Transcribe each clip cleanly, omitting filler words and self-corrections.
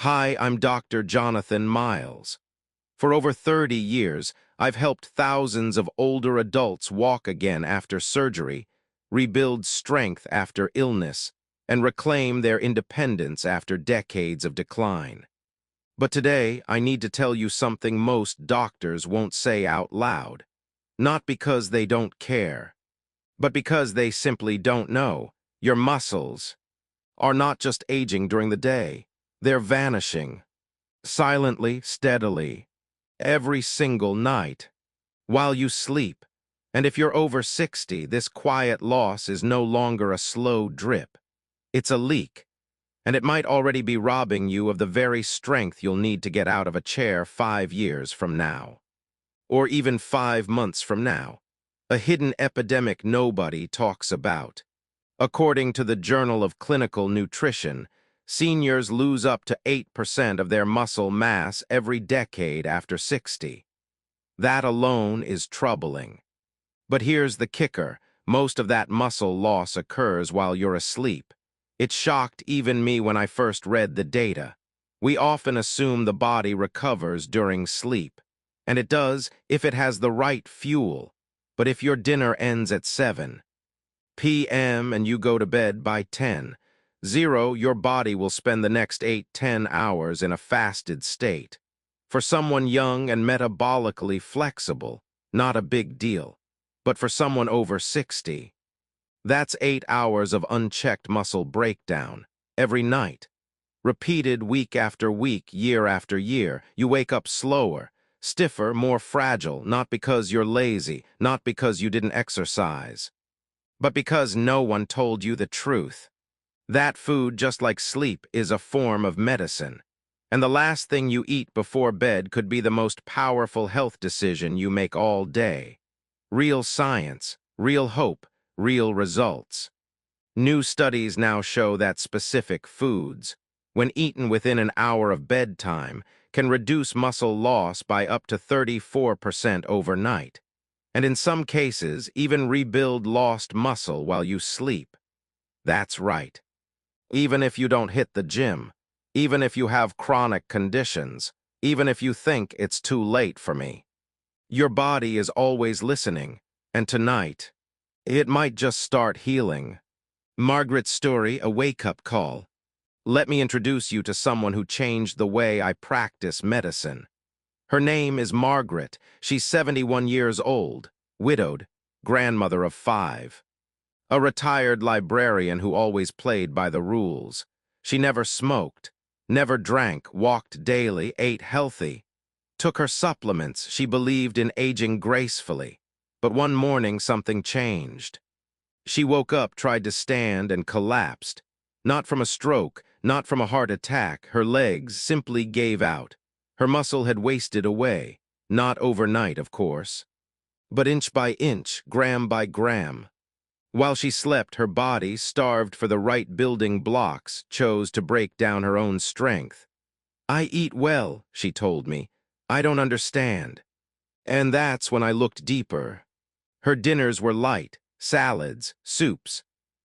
Hi, I'm Dr. Jonathan Miles. For over 30 years, I've helped thousands of older adults walk again after surgery, rebuild strength after illness, and reclaim their independence after decades of decline. But today, I need to tell you something most doctors won't say out loud. Not because they don't care, but because they simply don't know. Your muscles are not just aging during the day. They're vanishing, silently, steadily, every single night, while you sleep. And if you're over 60, this quiet loss is no longer a slow drip. It's a leak, and it might already be robbing you of the very strength you'll need to get out of a chair 5 years from now. Or even 5 months from now. A hidden epidemic nobody talks about. According to the Journal of Clinical Nutrition, seniors lose up to 8% of their muscle mass every decade after 60. That alone is troubling. But here's the kicker. Most of that muscle loss occurs while you're asleep. It shocked even me when I first read the data. We often assume the body recovers during sleep. And it does if it has the right fuel. But if your dinner ends at 7 p.m. and you go to bed by 10, your body will spend the next 8–10 hours in a fasted state. For someone young and metabolically flexible, not a big deal. But for someone over 60, that's 8 hours of unchecked muscle breakdown every night. Repeated week after week, year after year, you wake up slower, stiffer, more fragile, not because you're lazy, not because you didn't exercise, but because no one told you the truth. That food, just like sleep, is a form of medicine. And the last thing you eat before bed could be the most powerful health decision you make all day. Real science, real hope, real results. New studies now show that specific foods, when eaten within an hour of bedtime, can reduce muscle loss by up to 34% overnight, and in some cases even rebuild lost muscle while you sleep. That's right. Even if you don't hit the gym, even if you have chronic conditions, even if you think it's too late for me. Your body is always listening, and tonight, it might just start healing. Margaret's story, a wake-up call. Let me introduce you to someone who changed the way I practice medicine. Her name is Margaret. She's 71 years old, widowed, grandmother of 5. A retired librarian who always played by the rules. She never smoked, never drank, walked daily, ate healthy, took her supplements. She believed in aging gracefully. But one morning something changed. She woke up, tried to stand, and collapsed. Not from a stroke, not from a heart attack. Her legs simply gave out. Her muscle had wasted away. Not overnight, of course, but inch by inch, gram by gram. While she slept, her body, starved for the right building blocks, chose to break down her own strength. "I eat well," she told me. "I don't understand." And that's when I looked deeper. Her dinners were light, salads, soups,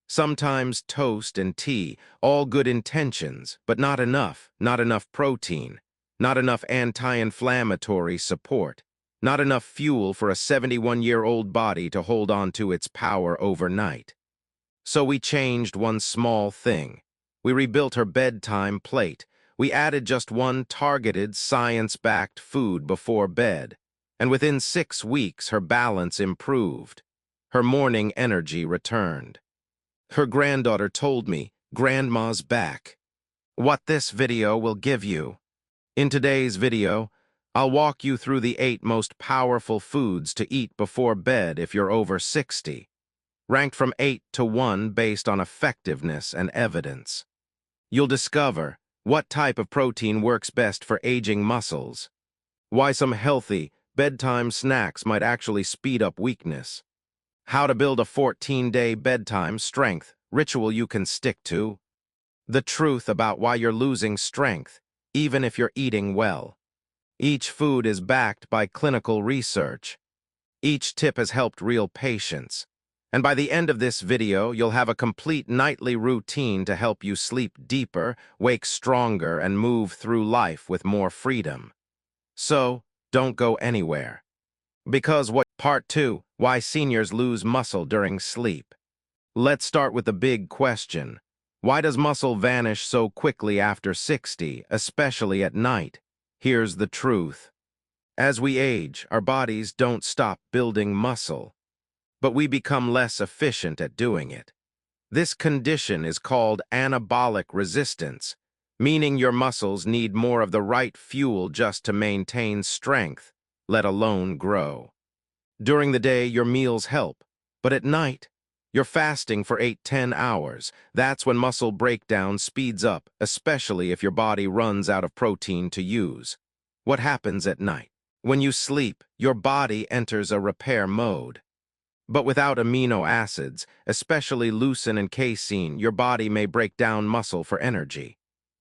sometimes toast and tea, all good intentions, but not enough protein, not enough anti-inflammatory support, not enough fuel for a 71-year-old body to hold on to its power overnight. So we changed one small thing. We rebuilt her bedtime plate. We added just one targeted, science-backed food before bed. And within 6 weeks, her balance improved. Her morning energy returned. Her granddaughter told me, "Grandma's back." What this video will give you. In today's video, I'll walk you through the 8 most powerful foods to eat before bed if you're over 60, ranked from 8 to 1 based on effectiveness and evidence. You'll discover what type of protein works best for aging muscles, why some healthy, bedtime snacks might actually speed up weakness, how to build a 14-day bedtime strength ritual you can stick to, the truth about why you're losing strength, even if you're eating well. Each food is backed by clinical research. Each tip has helped real patients. And by the end of this video, you'll have a complete nightly routine to help you sleep deeper, wake stronger, and move through life with more freedom. So, don't go anywhere. Because Part 2, Why Seniors Lose Muscle During Sleep. Let's start with the big question. Why does muscle vanish so quickly after 60, especially at night? Here's the truth. As we age, our bodies don't stop building muscle, but we become less efficient at doing it. This condition is called anabolic resistance, meaning your muscles need more of the right fuel just to maintain strength, let alone grow. During the day, your meals help, but at night, you're fasting for 8–10 hours. That's when muscle breakdown speeds up, especially if your body runs out of protein to use. What happens at night? When you sleep, your body enters a repair mode. But without amino acids, especially leucine and casein, your body may break down muscle for energy.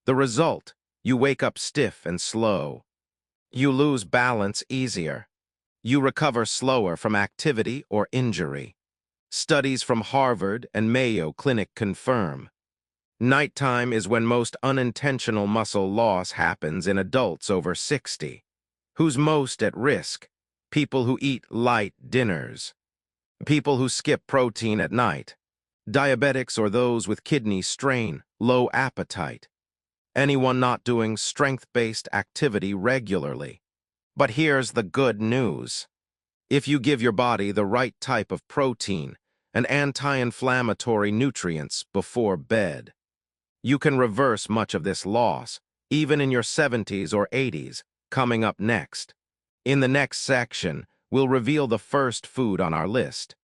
The result, you wake up stiff and slow. You lose balance easier. You recover slower from activity or injury. Studies from Harvard and Mayo Clinic confirm. Nighttime is when most unintentional muscle loss happens in adults over 60. Who's most at risk? People who eat light dinners. People who skip protein at night. Diabetics or those with kidney strain, low appetite. Anyone not doing strength-based activity regularly. But here's the good news. If you give your body the right type of protein and anti-inflammatory nutrients before bed, you can reverse much of this loss, even in your 70s or 80s, coming up next. In the next section, we'll reveal the first food on our list.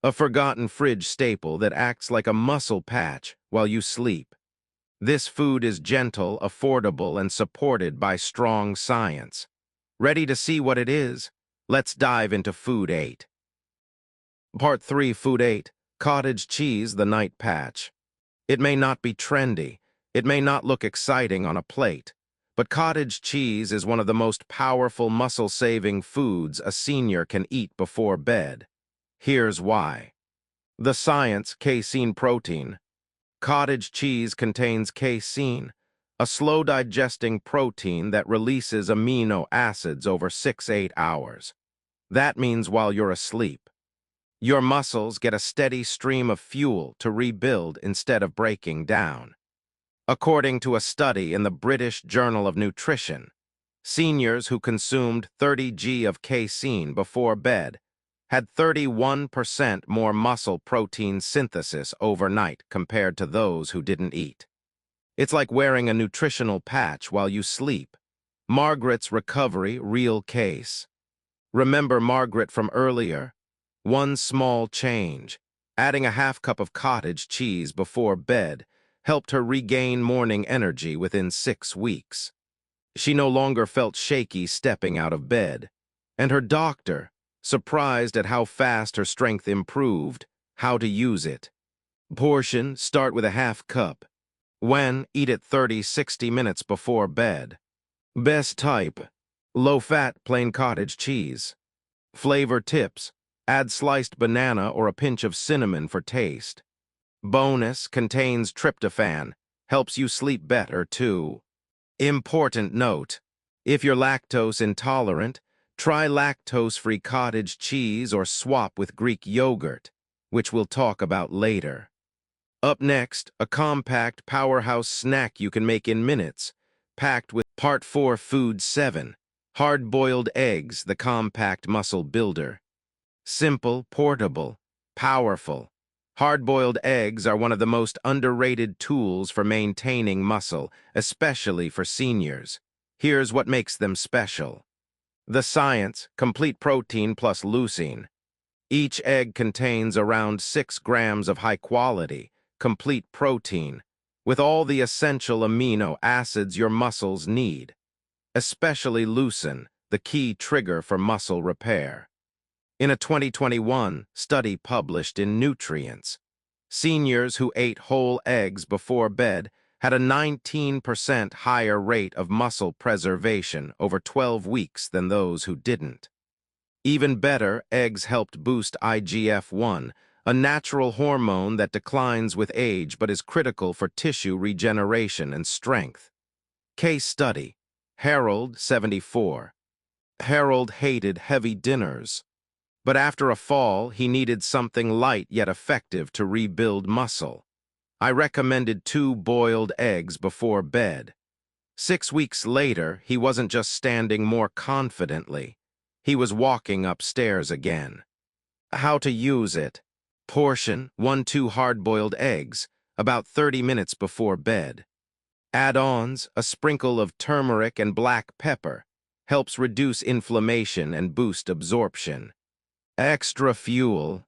A forgotten fridge staple that acts like a muscle patch while you sleep. This food is gentle, affordable, and supported by strong science. Ready to see what it is? Let's dive into Food 8. Part 3, Food 8, Cottage Cheese, the Night Patch. It may not be trendy, it may not look exciting on a plate, but cottage cheese is one of the most powerful muscle-saving foods a senior can eat before bed. Here's why. The science, casein protein. Cottage cheese contains casein, a slow-digesting protein that releases amino acids over 6–8 hours. That means while you're asleep, your muscles get a steady stream of fuel to rebuild instead of breaking down. According to a study in the British Journal of Nutrition, seniors who consumed 30 g of casein before bed had 31% more muscle protein synthesis overnight compared to those who didn't eat. It's like wearing a nutritional patch while you sleep. Margaret's recovery, real case. Remember Margaret from earlier? One small change, adding a half cup of cottage cheese before bed, helped her regain morning energy within 6 weeks. She no longer felt shaky stepping out of bed. And her doctor, surprised at how fast her strength improved, how to use it. Portion, start with a half cup. When, eat it 30–60 minutes before bed. Best type, low-fat plain cottage cheese. Flavor tips, add sliced banana or a pinch of cinnamon for taste. Bonus, contains tryptophan, helps you sleep better too. Important note, if you're lactose intolerant, try lactose-free cottage cheese or swap with Greek yogurt, which we'll talk about later. Up next, a compact powerhouse snack you can make in minutes, packed with Part 4, Food 7, hard-boiled eggs, the compact muscle builder. Simple, portable, powerful. Hard-boiled eggs are one of the most underrated tools for maintaining muscle, especially for seniors. Here's what makes them special. The science, complete protein plus leucine. Each egg contains around 6 grams of high-quality, complete protein, with all the essential amino acids your muscles need, especially leucine, the key trigger for muscle repair. In a 2021 study published in Nutrients, seniors who ate whole eggs before bed had a 19% higher rate of muscle preservation over 12 weeks than those who didn't. Even better, eggs helped boost IGF-1, a natural hormone that declines with age but is critical for tissue regeneration and strength. Case study: Harold, 74. Harold hated heavy dinners, but after a fall, he needed something light yet effective to rebuild muscle. I recommended 2 boiled eggs before bed. 6 weeks later, he wasn't just standing more confidently. He was walking upstairs again. How to use it: portion 1-2 hard-boiled eggs, about 30 minutes before bed. Add-ons: a sprinkle of turmeric and black pepper, helps reduce inflammation and boost absorption. Extra fuel: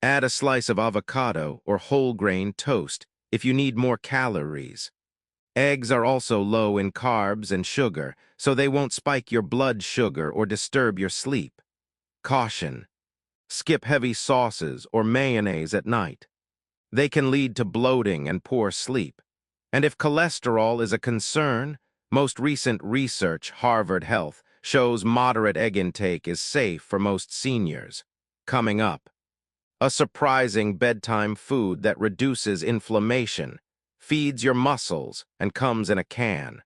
add a slice of avocado or whole grain toast if you need more calories. Eggs are also low in carbs and sugar, so they won't spike your blood sugar or disturb your sleep. Caution: skip heavy sauces or mayonnaise at night. They can lead to bloating and poor sleep. And if cholesterol is a concern, most recent research, Harvard Health, shows moderate egg intake is safe for most seniors. Coming up, a surprising bedtime food that reduces inflammation, feeds your muscles, and comes in a can.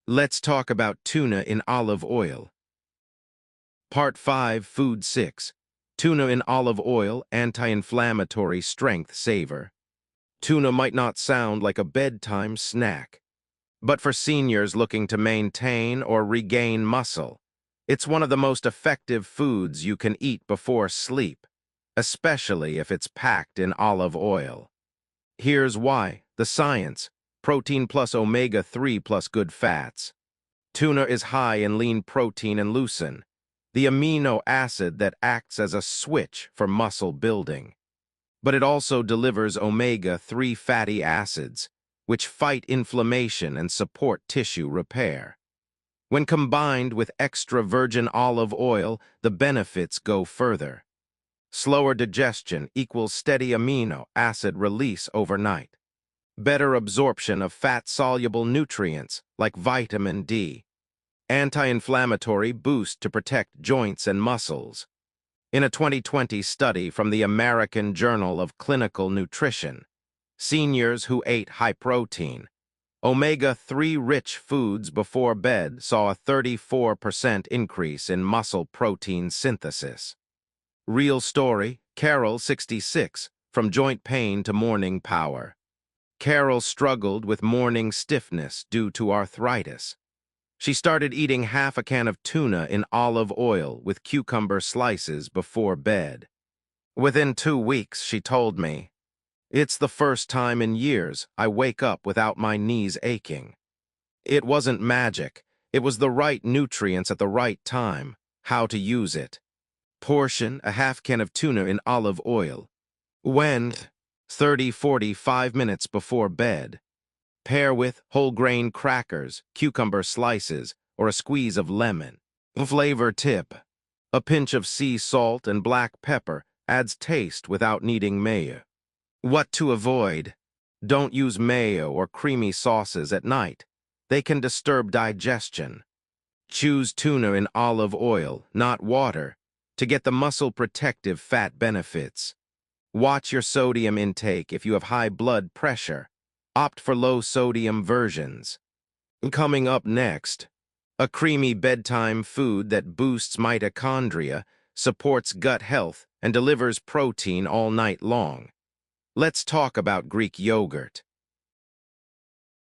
Let's talk about tuna in olive oil. Part 5, Food 6. Tuna in olive oil, anti-inflammatory strength saver. Tuna might not sound like a bedtime snack, but for seniors looking to maintain or regain muscle, it's one of the most effective foods you can eat before sleep, especially if it's packed in olive oil. Here's why: the science: protein plus omega-3 plus good fats. Tuna is high in lean protein and leucine, the amino acid that acts as a switch for muscle building. But it also delivers omega-3 fatty acids, which fight inflammation and support tissue repair. When combined with extra virgin olive oil, the benefits go further. Slower digestion equals steady amino acid release overnight. Better absorption of fat-soluble nutrients like vitamin D. Anti-inflammatory boost to protect joints and muscles. In a 2020 study from the American Journal of Clinical Nutrition, seniors who ate high-protein, omega-3 rich foods before bed saw a 34% increase in muscle protein synthesis. Real story: Carol, 66, from joint pain to morning power. Carol struggled with morning stiffness due to arthritis. She started eating half a can of tuna in olive oil with cucumber slices before bed. Within 2 weeks, she told me, "It's the first time in years I wake up without my knees aching." It wasn't magic. It was the right nutrients at the right time. How to use it: portion a half can of tuna in olive oil. When? 30-45 minutes before bed. Pair with whole grain crackers, cucumber slices, or a squeeze of lemon. Flavor tip: a pinch of sea salt and black pepper adds taste without needing mayo. What to avoid: don't use mayo or creamy sauces at night. They can disturb digestion. Choose tuna in olive oil, not water, to get the muscle protective fat benefits. Watch your sodium intake if you have high blood pressure. Opt for low-sodium versions. Coming up next, a creamy bedtime food that boosts mitochondria, supports gut health, and delivers protein all night long. Let's talk about Greek yogurt.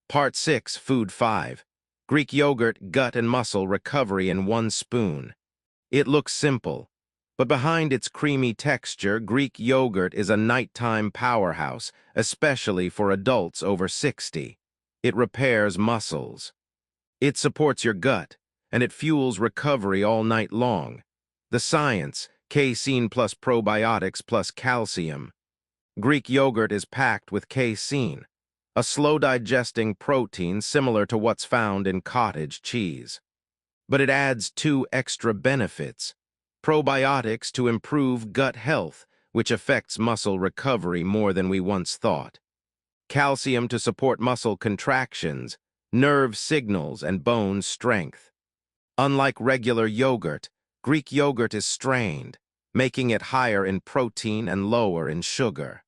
Part 6, Food 5. Greek yogurt, gut and muscle recovery in 1 spoon. It looks simple, but behind its creamy texture, Greek yogurt is a nighttime powerhouse, especially for adults over 60. It repairs muscles. It supports your gut, and it fuels recovery all night long. The science: casein plus probiotics plus calcium. Greek yogurt is packed with casein, a slow-digesting protein similar to what's found in cottage cheese. But it adds 2 extra benefits: probiotics to improve gut health, which affects muscle recovery more than we once thought. Calcium to support muscle contractions, nerve signals, and bone strength. Unlike regular yogurt, Greek yogurt is strained, making it higher in protein and lower in sugar.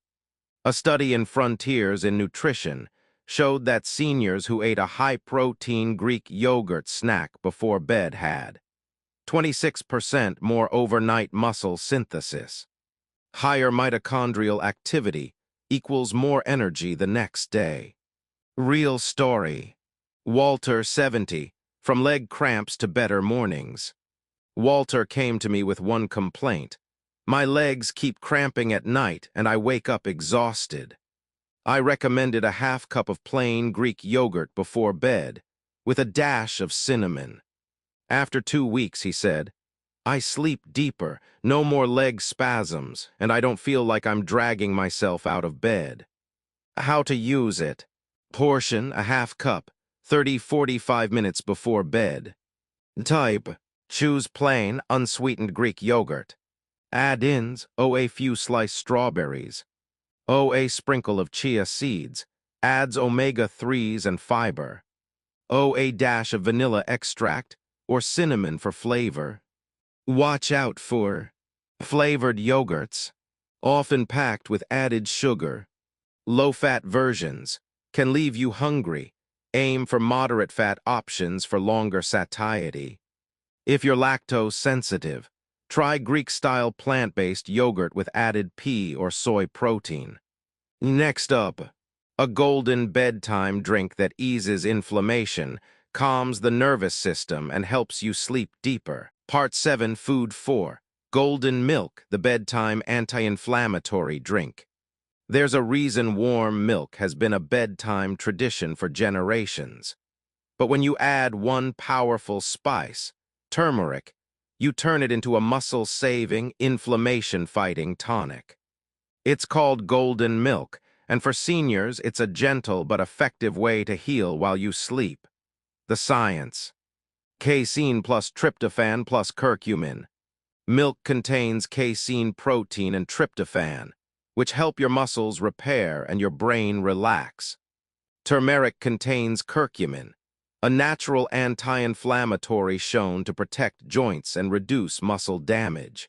A study in Frontiers in Nutrition showed that seniors who ate a high-protein Greek yogurt snack before bed had 26% more overnight muscle synthesis. Higher mitochondrial activity equals more energy the next day. Real story. Walter, 70, from leg cramps to better mornings. Walter came to me with one complaint. My legs keep cramping at night and I wake up exhausted. I recommended a half cup of plain Greek yogurt before bed, with a dash of cinnamon. After 2 weeks, he said, I sleep deeper, no more leg spasms, and I don't feel like I'm dragging myself out of bed. How to use it. Portion, a half cup, 30-45 minutes before bed. Type, choose plain, unsweetened Greek yogurt. Add-ins, a few sliced strawberries. A sprinkle of chia seeds, adds omega-3s and fiber. A dash of vanilla extract or cinnamon for flavor. Watch out for flavored yogurts, often packed with added sugar. Low-fat versions can leave you hungry. Aim for moderate-fat options for longer satiety. If you're lactose sensitive, try Greek-style plant-based yogurt with added pea or soy protein. Next up, a golden bedtime drink that eases inflammation, calms the nervous system, and helps you sleep deeper. Part 7, Food 4, Golden Milk, the bedtime anti-inflammatory drink. There's a reason warm milk has been a bedtime tradition for generations. But when you add one powerful spice, turmeric, you turn it into a muscle-saving, inflammation-fighting tonic. It's called golden milk, and for seniors, it's a gentle but effective way to heal while you sleep. The science. Casein plus tryptophan plus curcumin. Milk contains casein protein and tryptophan, which help your muscles repair and your brain relax. Turmeric contains curcumin, a natural anti-inflammatory shown to protect joints and reduce muscle damage.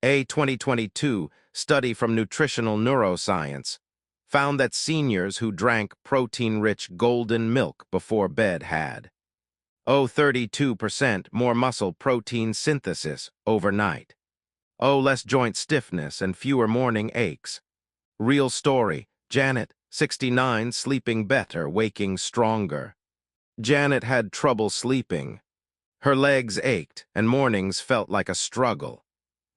A 2022 study from Nutritional Neuroscience found that seniors who drank protein-rich golden milk before bed had 32% more muscle protein synthesis overnight. Less joint stiffness and fewer morning aches. Real story. Janet, 69, sleeping better, waking stronger. Janet had trouble sleeping. Her legs ached, and mornings felt like a struggle.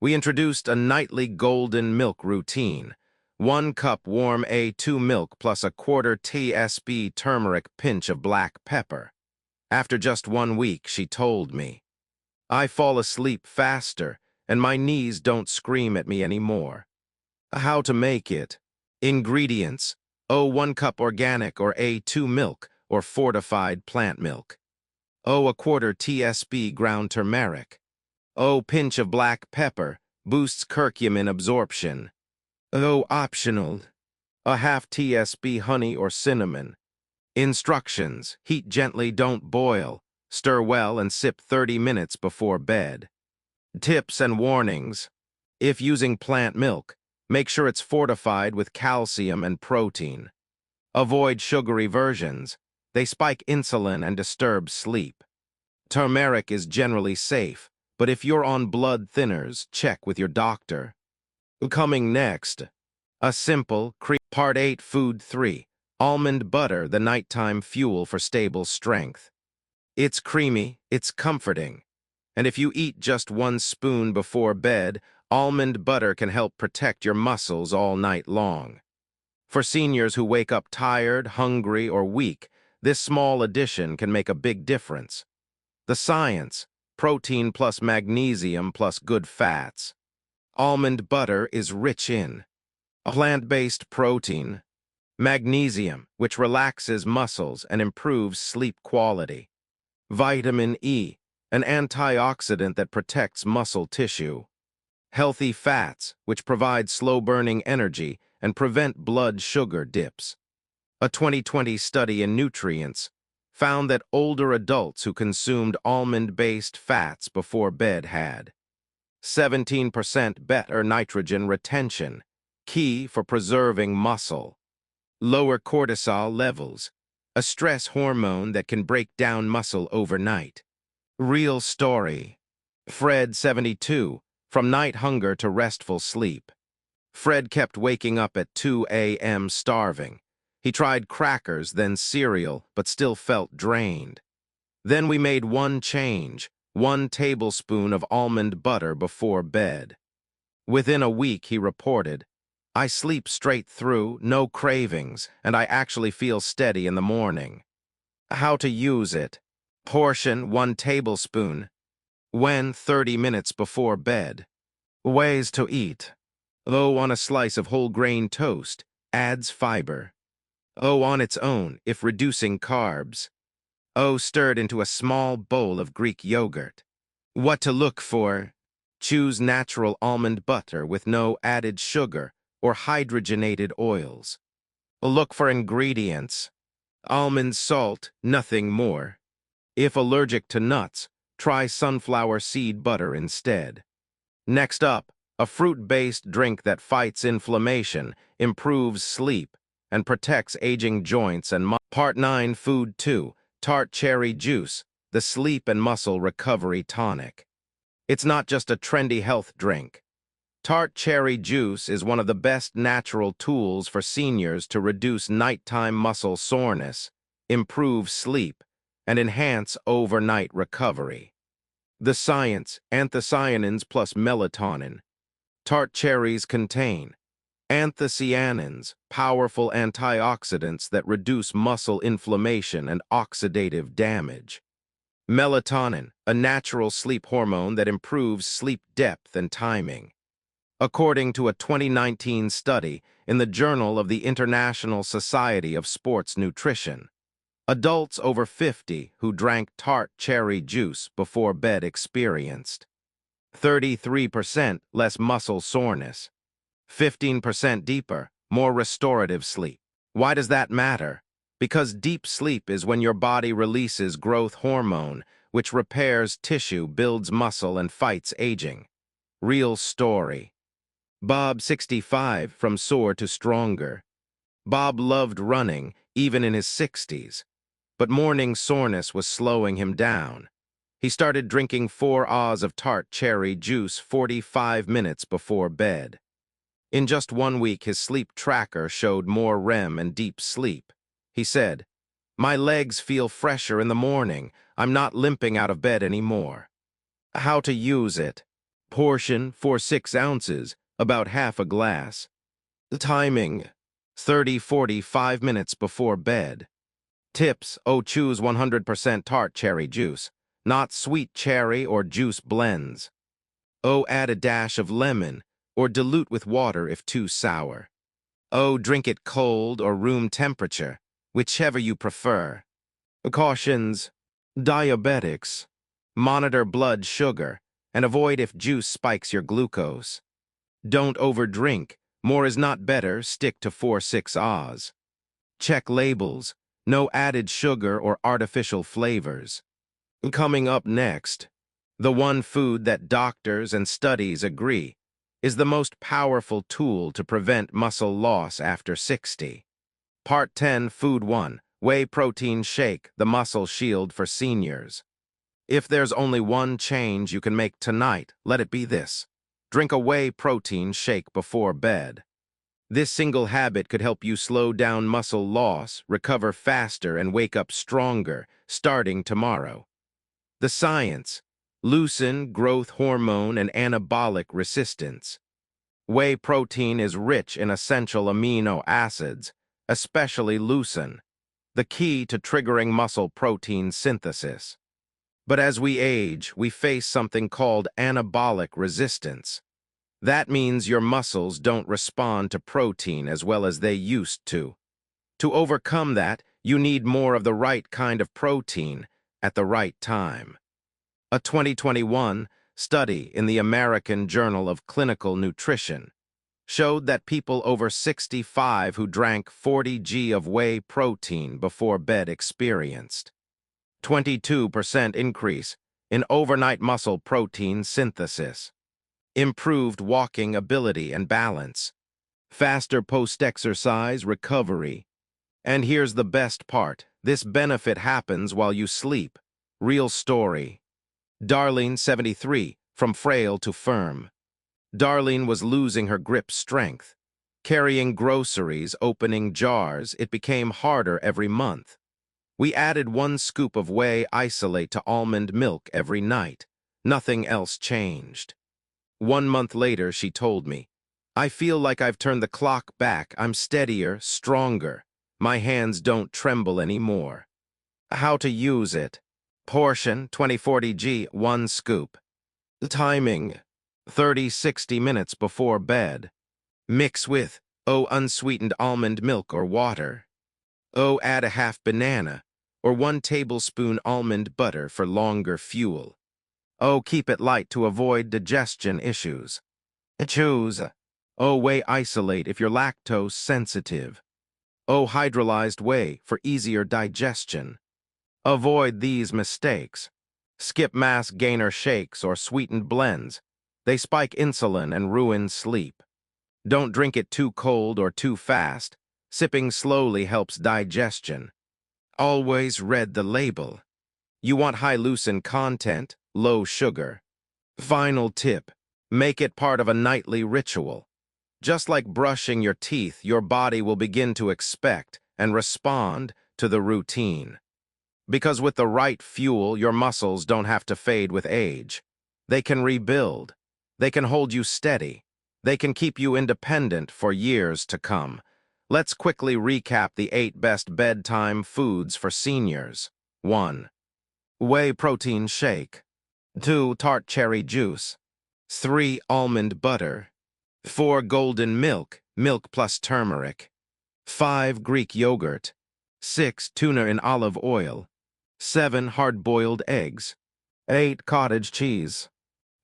We introduced a nightly golden milk routine. 1 cup warm A2 milk plus a quarter TSP turmeric pinch of black pepper. After just 1 week, she told me, I fall asleep faster, and my knees don't scream at me anymore. How to make it. Ingredients. 1 cup organic or A2 milk or fortified plant milk. A quarter TSP ground turmeric. Pinch of black pepper, boosts curcumin absorption. Optional. A half TSP honey or cinnamon. Instructions. Heat gently, don't boil. Stir well and sip 30 minutes before bed. Tips and warnings. If using plant milk, make sure it's fortified with calcium and protein. Avoid sugary versions. They spike insulin and disturb sleep. Turmeric is generally safe, but if you're on blood thinners, check with your doctor. Coming next, a simple Part 8, Food 3, Almond butter, the nighttime fuel for stable strength. It's creamy, it's comforting. And if you eat just 1 spoon before bed, almond butter can help protect your muscles all night long. For seniors who wake up tired, hungry, or weak, this small addition can make a big difference. The science: protein plus magnesium plus good fats. Almond butter is rich in plant-based protein, magnesium, which relaxes muscles and improves sleep quality, vitamin E, an antioxidant that protects muscle tissue, healthy fats, which provide slow-burning energy and prevent blood sugar dips. A 2020 study in Nutrients found that older adults who consumed almond-based fats before bed had 17% better nitrogen retention, key for preserving muscle. Lower cortisol levels, a stress hormone that can break down muscle overnight. Real story. Fred, 72, from night hunger to restful sleep. Fred kept waking up at 2 a.m. starving. He tried crackers, then cereal, but still felt drained. Then we made one change, 1 tablespoon of almond butter before bed. Within a week, he reported, I sleep straight through, no cravings, and I actually feel steady in the morning. How to use it. Portion, 1 tablespoon. When, 30 minutes before bed. Ways to eat. O on a slice of whole grain toast, adds fiber. O on its own, if reducing carbs. O stirred into a small bowl of Greek yogurt. What to look for? Choose natural almond butter with no added sugar or hydrogenated oils. Look for ingredients. Almond salt, nothing more. If allergic to nuts, try sunflower seed butter instead. Next up, a fruit-based drink that fights inflammation, improves sleep, and protects aging joints and muscles. Part 9, Food 2, Tart Cherry Juice, the sleep and muscle recovery tonic. It's not just a trendy health drink. Tart cherry juice is one of the best natural tools for seniors to reduce nighttime muscle soreness, improve sleep, and enhance overnight recovery. The science, anthocyanins plus melatonin. Tart cherries contain anthocyanins, powerful antioxidants that reduce muscle inflammation and oxidative damage. Melatonin, a natural sleep hormone that improves sleep depth and timing. According to a 2019 study in the Journal of the International Society of Sports Nutrition, adults over 50 who drank tart cherry juice before bed experienced 33% less muscle soreness, 15% deeper, more restorative sleep. Why does that matter? Because deep sleep is when your body releases growth hormone, which repairs tissue, builds muscle, and fights aging. Real story. Bob, 65, from sore to stronger. Bob loved running, even in his 60s. But morning soreness was slowing him down. He started drinking 4 Oz of tart cherry juice 45 minutes before bed. In just 1 week, his sleep tracker showed more REM and deep sleep. He said, "My legs feel fresher in the morning. I'm not limping out of bed anymore." How to use it. Portion, for 6 ounces, about half a glass. The timing, 30-45 minutes before bed. Tips, choose 100% tart cherry juice, not sweet cherry or juice blends. Add a dash of lemon, or dilute with water if too sour. Drink it cold or room temperature, whichever you prefer. Cautions, diabetics, monitor blood sugar, and avoid if juice spikes your glucose. Don't overdrink, more is not better, stick to 4-6 Oz. Check labels, no added sugar or artificial flavors. Coming up next, the one food that doctors and studies agree is the most powerful tool to prevent muscle loss after 60. Part 10, Food 1, Whey Protein Shake, the muscle shield for seniors. If there's only one change you can make tonight, let it be this. Drink a whey protein shake before bed. This single habit could help you slow down muscle loss, recover faster, and wake up stronger, starting tomorrow. The science: leucine, growth hormone, and anabolic resistance. Whey protein is rich in essential amino acids, especially leucine, the key to triggering muscle protein synthesis. But as we age, we face something called anabolic resistance. That means your muscles don't respond to protein as well as they used to. To overcome that, you need more of the right kind of protein at the right time. A 2021 study in the American Journal of Clinical Nutrition showed that people over 65 who drank 40 g of whey protein before bed experienced 22% increase in overnight muscle protein synthesis. improved walking ability and balance, faster post-exercise recovery. And here's the best part. This benefit happens while you sleep. Real story. Darlene, 73, from frail to firm. Darlene was losing her grip strength. Carrying groceries, opening jars, it became harder every month. We added 1 scoop of whey isolate to almond milk every night. Nothing else changed. 1 month later, she told me, "I feel like I've turned the clock back. I'm steadier, stronger. My hands don't tremble anymore." How to use it. Portion, 20-40 g, 1 scoop. Timing, 30-60 minutes before bed. Mix with unsweetened almond milk or water. Add a half banana or 1 tablespoon almond butter for longer fuel. Keep it light to avoid digestion issues. Choose whey isolate if you're lactose sensitive. Hydrolyzed whey for easier digestion. Avoid these mistakes. Skip mass gainer shakes or sweetened blends. They spike insulin and ruin sleep. Don't drink it too cold or too fast. Sipping slowly helps digestion. Always read the label. You want high leucine content, low sugar. Final tip, make it part of a nightly ritual. Just like brushing your teeth, your body will begin to expect and respond to the routine. Because with the right fuel, your muscles don't have to fade with age. They can rebuild. They can hold you steady. They can keep you independent for years to come. Let's quickly recap the 8 best bedtime foods for seniors. 1. Whey protein shake. 2. Tart cherry juice. 3. Almond butter. 4. Golden milk, milk plus turmeric. 5. Greek yogurt. 6. Tuna in olive oil. 7. Hard-boiled eggs. 8. Cottage cheese.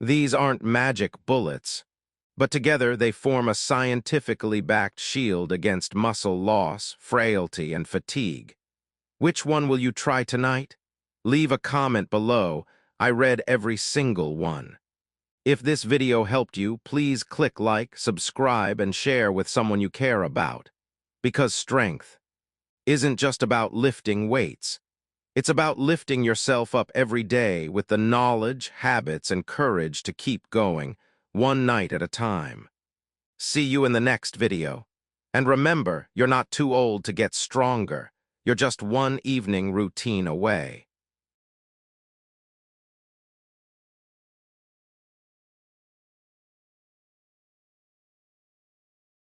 These aren't magic bullets, but together they form a scientifically backed shield against muscle loss, frailty, and fatigue. Which one will you try tonight? Leave a comment below. I read every single one. If this video helped you, please click like, subscribe, and share with someone you care about. Because strength isn't just about lifting weights. It's about lifting yourself up every day with the knowledge, habits, and courage to keep going, one night at a time. See you in the next video. And remember, you're not too old to get stronger. You're just one evening routine away.